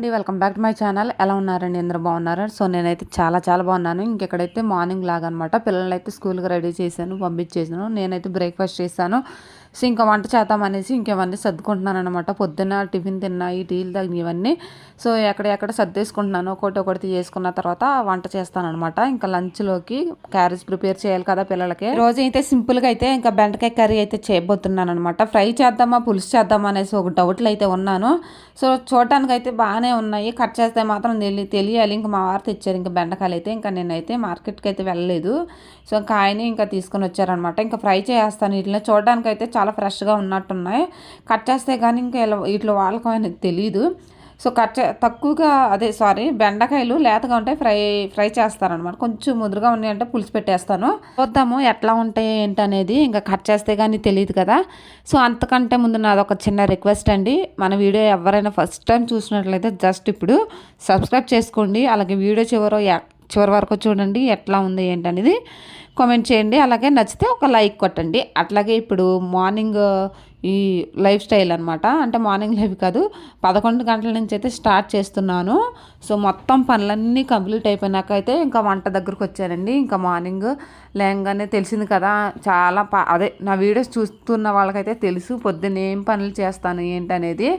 Welcome back to my channel. ఎలా ఉన్నారండి? అందరూ బాగున్నారా? సో నేనైతే చాలా బాగున్నాను. ఇంకెక్కడైతే మార్నింగ్ లాగా అనమాట. పిల్లలైతే స్కూల్కి రెడీ చేశాను, పంపించేసాను. నేనైతే బ్రేక్ఫాస్ట్ చేశాను. సో ఇంకా వంట చేద్దామనేసి ఇంకేమన్నీ సర్దుకుంటున్నాను అనమాట. పొద్దున్న టిఫిన్ తిన్నాయి, టీలు తాగిన ఇవన్నీ. సో ఎక్కడ సర్దేసుకుంటున్నాను. ఒకటి చేసుకున్న తర్వాత వంట చేస్తాను అనమాట. ఇంకా లంచ్లోకి క్యారేజ్ ప్రిపేర్ చేయాలి కదా పిల్లలకి. రోజు అయితే సింపుల్గా అయితే ఇంకా బెండకాయ కర్రీ అయితే చేయబోతున్నాను అనమాట. ఫ్రై చేద్దామా, పులుసు చేద్దామా అనేసి ఒక డౌట్లు అయితే ఉన్నాను. సో చూడటానికి అయితే బాగానే ఉన్నాయి. కట్ చేస్తే మాత్రం తెలియాలి. ఇంకా మా వారు తెచ్చారు ఇంకా బెండకాయలు అయితే. ఇంకా నేనైతే మార్కెట్కి అయితే వెళ్ళలేదు. సో కాయని ఇంకా తీసుకొని వచ్చారనమాట. ఇంకా ఫ్రై చేస్తాను. వీటిలో చూడడానికి అయితే చాలా ఫ్రెష్గా ఉన్నట్టున్నాయి. కట్ చేస్తే కానీ ఇంకా వీటిలో వాళ్ళకం అనేది తెలీదు. సో తక్కువగా బెండకాయలు లేతగా ఉంటాయి, ఫ్రై చేస్తారనమాట. కొంచెం ముదురుగా ఉన్నాయంటే పులుసు పెట్టేస్తాను. చూద్దాము ఎట్లా ఉంటాయి ఏంటనేది. ఇంకా కట్ చేస్తే కానీ తెలియదు కదా. సో అంతకంటే ముందు నాది ఒక చిన్న రిక్వెస్ట్ అండి. మన వీడియో ఎవరైనా ఫస్ట్ టైం చూసినట్లయితే జస్ట్ ఇప్పుడు సబ్స్క్రైబ్ చేసుకోండి. అలాగే వీడియో చివరి వరకు చూడండి ఎట్లా ఉంది ఏంటనేది కామెంట్ చేయండి. అలాగే నచ్చితే ఒక లైక్ కొట్టండి. అట్లాగే ఇప్పుడు మార్నింగ్ ఈ లైఫ్ స్టైల్ అనమాట. అంటే మార్నింగ్ లైఫ్ కాదు, 11 గంటల నుంచి అయితే స్టార్ట్ చేస్తున్నాను. సో మొత్తం పనులన్నీ కంప్లీట్ అయిపోయినాక అయితే ఇంకా వంట దగ్గరకు వచ్చానండి. ఇంకా మార్నింగ్ లేంగానే తెలిసింది కదా, చాలా నా వీడియోస్ చూస్తున్న వాళ్ళకైతే తెలుసు పొద్దున్న ఏం పనులు చేస్తాను ఏంటనేది.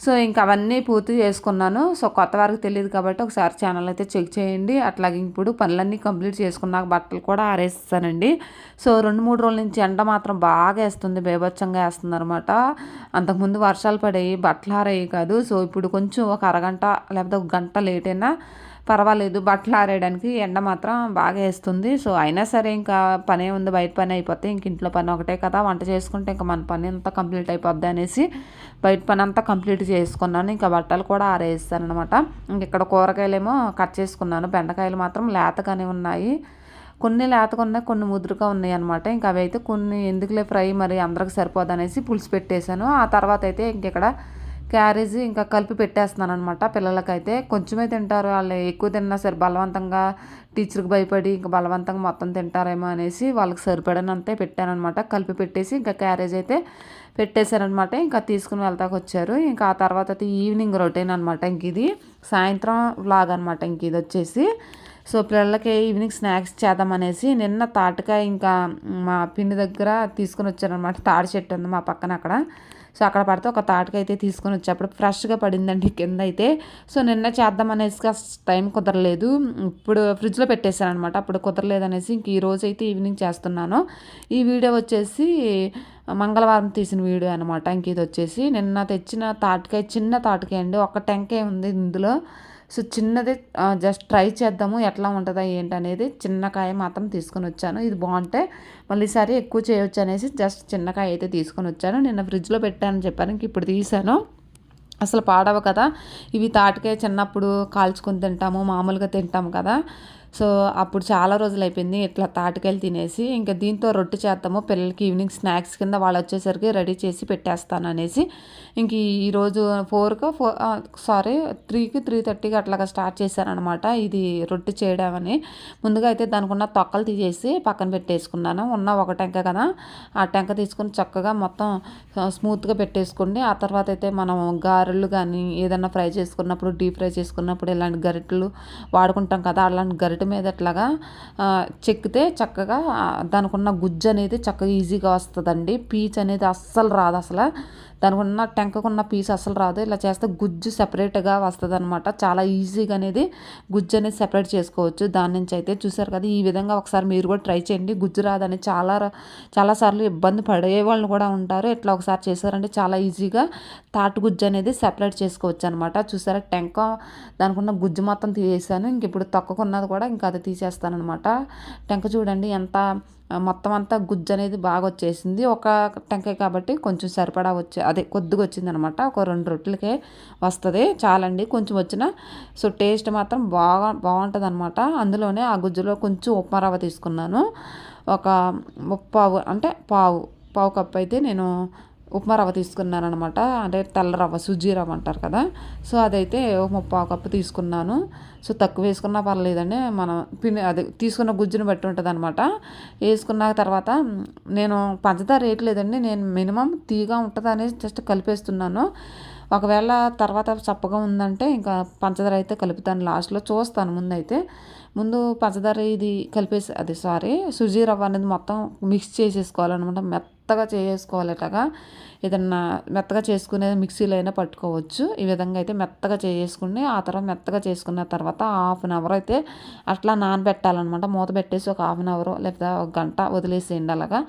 సో ఇంకా అవన్నీ పూర్తి చేసుకున్నాను. సో కొత్త వారికి తెలియదు కాబట్టి ఒకసారి ఛానల్ అయితే చెక్ చేయండి. అట్లాగే ఇప్పుడు పనులన్నీ కంప్లీట్ చేసుకున్నాక బట్టలు కూడా ఆరేస్తానండి. సో 2-3 రోజుల నుంచి ఎండ మాత్రం బాగా వేస్తుంది, బేభత్సంగా వేస్తుంది అనమాట. అంతకుముందు వర్షాలు పడేవి, బట్టలు ఆరేవి కాదు. సో ఇప్పుడు కొంచెం ఒక అరగంట లేకపోతే ఒక గంట లేట్ అయినా పర్వాలేదు, బట్టలు ఆరేయడానికి. ఎండ మాత్రం బాగా వేస్తుంది. సో అయినా సరే ఇంకా పనే ఉంది, బయట పని అయిపోతే ఇంక ఇంట్లో పని ఒకటే కదా, వంట చేసుకుంటే ఇంకా మన పని అంతా కంప్లీట్ అయిపోద్ది అనేసి బయట పని అంతా కంప్లీట్ చేసుకున్నాను. ఇంకా బట్టలు కూడా ఆరేస్తాను అనమాట. ఇంక ఇక్కడ కూరగాయలేమో కట్ చేసుకున్నాను. బెండకాయలు మాత్రం లేతగానే ఉన్నాయి. కొన్ని లేతగా ఉన్నాయి, కొన్ని ముదురుగా ఉన్నాయి అనమాట. ఇంకా అవి అయితే కొన్ని ఎందుకులే ఫ్రై, మరి అందరికి సరిపోదనేసి పులుసు పెట్టేశాను. ఆ తర్వాత అయితే ఇంకెక్కడ క్యారేజీ ఇంకా కలిపి పెట్టేస్తున్నాను అనమాట. పిల్లలకైతే కొంచెమే తింటారు, వాళ్ళు ఎక్కువ తిన్నా సరే బలవంతంగా టీచర్కి భయపడి ఇంకా బలవంతంగా మొత్తం తింటారేమో అనేసి వాళ్ళకి సరిపడనంతే పెట్టానమాట. కలిపి పెట్టేసి ఇంకా క్యారేజ్ అయితే పెట్టేశారనమాట. ఇంకా తీసుకుని వెళ్తాకు వచ్చారు. ఇంకా ఆ తర్వాత అయితే ఈవినింగ్ రొటీన్ అనమాట. ఇంక ఇది సాయంత్రం వ్లాగ్ అనమాట. ఇంక ఇది వచ్చేసి సో పిల్లలకి ఈవినింగ్ స్నాక్స్ చేద్దామనేసి నిన్న తాటికాయ ఇంకా మా పిన్ని దగ్గర తీసుకుని వచ్చారనమాట. తాడి చెట్టు ఉంది మా పక్కన అక్కడ. సో అక్కడ పడితే ఒక తాటికాయ అయితే తీసుకొని వచ్చేప్పుడు ఫ్రెష్గా పడిందండి కింద అయితే. సో నిన్న చేద్దామనేసి టైం కుదరలేదు. ఇప్పుడు ఫ్రిడ్జ్లో పెట్టేశాను అనమాట. అప్పుడు కుదరలేదు అనేసి ఇంక ఈరోజు అయితే ఈవినింగ్ చేస్తున్నాను. ఈ వీడియో వచ్చేసి మంగళవారం తీసిన వీడియో అనమాట. ఇంక ఇది వచ్చేసి నిన్న తెచ్చిన తాటికాయ, చిన్న తాటికాయ అండి, ఒక టెంకాయ ఉంది ఇందులో. సో చిన్నది జస్ట్ ట్రై చేద్దాము ఎట్లా ఉంటుందా ఏంటనేది. చిన్నకాయ మాత్రం తీసుకొని వచ్చాను. ఇది బాగుంటే మళ్ళీసారి ఎక్కువ చేయొచ్చు అనేసి జస్ట్ చిన్నకాయ అయితే తీసుకొని వచ్చాను. నిన్న ఫ్రిడ్జ్లో పెట్టానని చెప్పాను, ఇంక ఇప్పుడు తీసాను. అసలు పాడవు కదా ఇవి. తాటికాయ చిన్నప్పుడు కాల్చుకొని తింటాము, మామూలుగా తింటాము కదా. సో అప్పుడు చాలా రోజులు అయిపోయింది ఇట్లా తాటికాయలు తినేసి. ఇంకా దీంతో రొట్టె చేద్దాము పిల్లలకి ఈవినింగ్ స్నాక్స్ కింద, వాళ్ళు వచ్చేసరికి రెడీ చేసి పెట్టేస్తాను అనేసి. ఇంక ఈరోజు 3కి 3:30కి అట్లాగా స్టార్ట్ చేశానమాట ఇది రొట్టె చేయడం అని. ముందుగా అయితే దానికి ఉన్న తొక్కలు తీసేసి పక్కన పెట్టేసుకున్నాను. ఉన్న ఒక టెంక కదా, ఆ టెంక తీసుకొని చక్కగా మొత్తం స్మూత్గా పెట్టేసుకోండి. ఆ తర్వాత అయితే మనం గారెలు కానీ ఏదన్నా ఫ్రై చేసుకున్నప్పుడు, డీప్ ఫ్రై చేసుకున్నప్పుడు ఇలాంటి గరిటెలు వాడుకుంటాం కదా, అలాంటి గరిటె మీద అట్లాగా చెక్కితే చక్కగా దానికి ఉన్న గుజ్జు అనేది చక్కగా ఈజీగా వస్తుందండి. పీచ్ అనేది అస్సలు రాదు, అసలు దానికి ఉన్న టెంకకున్న పీస్ అసలు రాదు. ఇలా చేస్తే గుజ్జు సెపరేట్గా వస్తుంది అనమాట. చాలా ఈజీగా అనేది గుజ్జు అనేది సెపరేట్ చేసుకోవచ్చు దాని నుంచి అయితే. చూసారు కదా, ఈ విధంగా ఒకసారి మీరు కూడా ట్రై చేయండి. గుజ్జు రాదని చాలాసార్లు ఇబ్బంది పడే వాళ్ళు కూడా ఉంటారు. ఇట్లా ఒకసారి చేశారంటే చాలా ఈజీగా తాటి గుజ్జు అనేది సెపరేట్ చేసుకోవచ్చు అనమాట. చూసారా, టెంక దానికి ఉన్న గుజ్జు మొత్తం తీసేసాను. ఇంక ఇప్పుడు తొక్కకున్నది కూడా ఇంకా అది తీసేస్తాను అనమాట. టెంక చూడండి ఎంత మొత్తం అంతా గుజ్జు అనేది బాగా వచ్చేసింది. ఒక టెంకాయ కాబట్టి కొంచెం సరిపడా కొద్దిగా వచ్చిందనమాట. ఒక 2 రొట్టెలకే వస్తుంది, చాలండి కొంచెం వచ్చిన. సో టేస్ట్ మాత్రం బాగుంటుంది అనమాట. అందులోనే ఆ గుజ్జులో కొంచెం ఉప్మా రవ్వ తీసుకున్నాను. ఒక పావు కప్పు అయితే నేను ఉప్మా రవ్వ తీసుకున్నాను అనమాట. అంటే తెల్ల రవ్వ, సుజీ రవ్వ అంటారు కదా. సో అదైతే 3/4 కప్పు తీసుకున్నాను. సో తక్కువ వేసుకున్నా పర్లేదండి, మనం తీసుకున్న గుజ్జుని బట్టి ఉంటుంది అనమాట. వేసుకున్న తర్వాత నేను పంచదార వేయట్లేదండి, నేను మినిమం తీగా ఉంటుంది అనేసి జస్ట్ కలిపేస్తున్నాను. ఒకవేళ తర్వాత చప్పగా ఉందంటే ఇంకా పంచదార అయితే కలుపుతాను లాస్ట్లో, చూస్తాను ముందు పంచదార ఇది కలిపేసి సుజీ రవ్వ అనేది మొత్తం మిక్స్ చేసేసుకోవాలన్నమాట, మెత్తగా చేసుకోవాలి. ఇట్లాగా ఏదన్నా మెత్తగా చేసుకునేది మిక్సీలో అయినా పట్టుకోవచ్చు. ఈ విధంగా అయితే మెత్తగా చేసుకుని ఆ తర్వాత మెత్తగా చేసుకున్న తర్వాత హాఫ్ అన్ అవర్ అయితే అట్లా నానబెట్టాలన్నమాట. మూత పెట్టేసి ఒక హాఫ్ అన్ అవర్ లేకపోతే ఒక గంట వదిలేసేయండి. అలాగా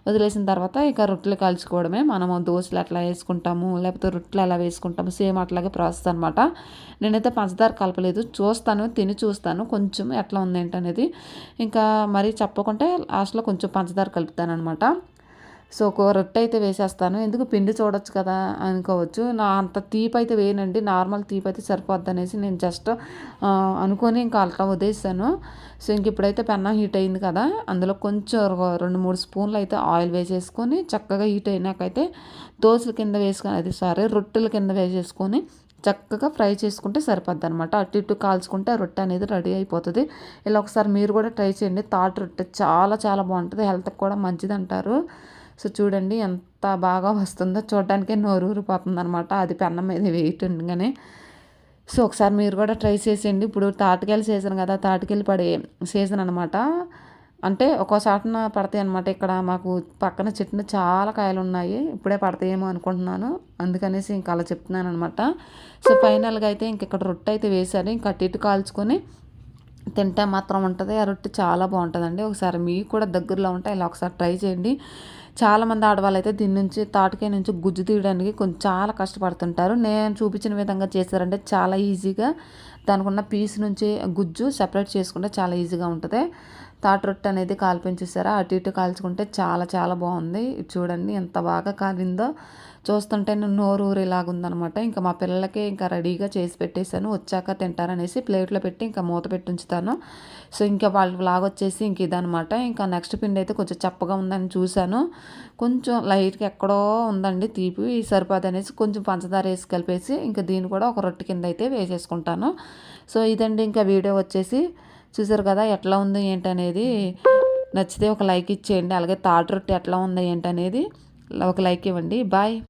వదిలేసిన తర్వాత ఇక రొట్టెలు కాల్చుకోవడమే. మనము దోశలు ఎట్లా వేసుకుంటాము లేకపోతే రొట్టెలు ఎలా వేసుకుంటాము సేమ్ అట్లాగే ప్రాసెస్ అనమాట. నేనైతే పంచదార కలపలేదు, చూస్తాను, తిని చూస్తాను కొంచెం ఎట్లా ఉంది ఏంటనేది. ఇంకా మరీ చెప్పకుంటే లాస్ట్లో కొంచెం పంచదార కలుపుతాను అనమాట. సో ఒక రొట్టె అయితే వేసేస్తాను, ఎందుకు పిండి చూడొచ్చు కదా అనుకోవచ్చు. నా అంత తీపి అయితే వేయనండి, నార్మల్ తీపి అయితే సరిపోద్ది అనేసి నేను జస్ట్ అనుకొని ఇంకా అట్లా వదిలేసాను. సో ఇంక ఇప్పుడైతే పెన్నం హీట్ అయింది కదా, అందులో కొంచెం 2-3 స్పూన్లు అయితే ఆయిల్ వేసేసుకొని చక్కగా హీట్ అయినాకైతే దోశల కింద వేసుకొని రొట్టెల కింద వేసేసుకొని చక్కగా ఫ్రై చేసుకుంటే సరిపోద్ది అనమాట. అటు ఇటు కాల్చుకుంటే రొట్టె అనేది రెడీ అయిపోతుంది. ఇలా ఒకసారి మీరు కూడా ట్రై చేయండి. తాటి రొట్టె చాలా చాలా బాగుంటుంది, హెల్త్కి కూడా మంచిది అంటారు. సో చూడండి ఎంత బాగా వస్తుందో, చూడడానికే నోరు ఊరిపోతుంది అనమాట, అది పెన్నం మీద వెయిట్ ఉండగానే. సో ఒకసారి మీరు కూడా ట్రై చేసేయండి. ఇప్పుడు తాటికాయలు సీజన్ కదా, తాటికాయలు పడే సీజన్ అనమాట. అంటే ఒక్కోసాటిన పడతాయి అనమాట. ఇక్కడ మాకు పక్కన చెట్టున చాలా కాయలు ఉన్నాయి, ఇప్పుడే పడతాయేమో అనుకుంటున్నాను, అందుకనేసి ఇంకా అలా చెప్తున్నాను అనమాట. సో ఫైనల్గా అయితే ఇంక ఇక్కడ రొట్టె అయితే వేశాను, ఇంకా అటు ఇటు కాల్చుకొని తింటే మాత్రం ఉంటుంది. ఆ రొట్టె చాలా బాగుంటుందండి. ఒకసారి మీకు కూడా దగ్గరలో ఉంటే ఇలా ఒకసారి ట్రై చేయండి. చాలామంది ఆడవాళ్ళు అయితే దీని నుంచి తాటికాయ నుంచి గుజ్జు తీయడానికి కొంచెం చాలా కష్టపడుతుంటారు. నేను చూపించిన విధంగా చేశారంటే చాలా ఈజీగా దానికి ఉన్న పీస్ నుంచి గుజ్జు సెపరేట్ చేసుకుంటే చాలా ఈజీగా ఉంటుంది. తాటి రొట్టె అనేది కాల్పించేసారా, అటు ఇటు కాల్చుకుంటే చాలా చాలా బాగుంది. చూడండి ఎంత బాగా కాలిందో, చూస్తుంటే నోరు ఊరేలాగుందనమాట. ఇంకా మా పిల్లలకి ఇంకా రెడీగా చేసి పెట్టేశాను, వచ్చాక తింటారనేసి ప్లేట్లో పెట్టి ఇంకా మూత పెట్టి ఉంచుతాను. సో ఇంకా వాళ్ళ వ్లాగ్ వచ్చేసి ఇంక ఇదనమాట. ఇంకా నెక్స్ట్ పిండి అయితే కొంచెం చప్పగా ఉందని చూశాను, కొంచెం లైట్గా ఎక్కడో ఉందండి తీపి, సరిపోదు అనేసి కొంచెం పంచదార వేసి కలిపేసి ఇంకా దీన్ని కూడా ఒక రొట్టె కింద అయితే వేసేసుకుంటాను. సో ఇదండి ఇంకా వీడియో వచ్చేసి. చూసారు కదా ఎట్లా ఉంది ఏంటనేది, నచ్చితే ఒక లైక్ ఇచ్చేయండి. అలాగే తాటి రొట్టె ఎట్లా ఉంది ఏంటనేది ఒక లైక్ ఇవ్వండి. బాయ్.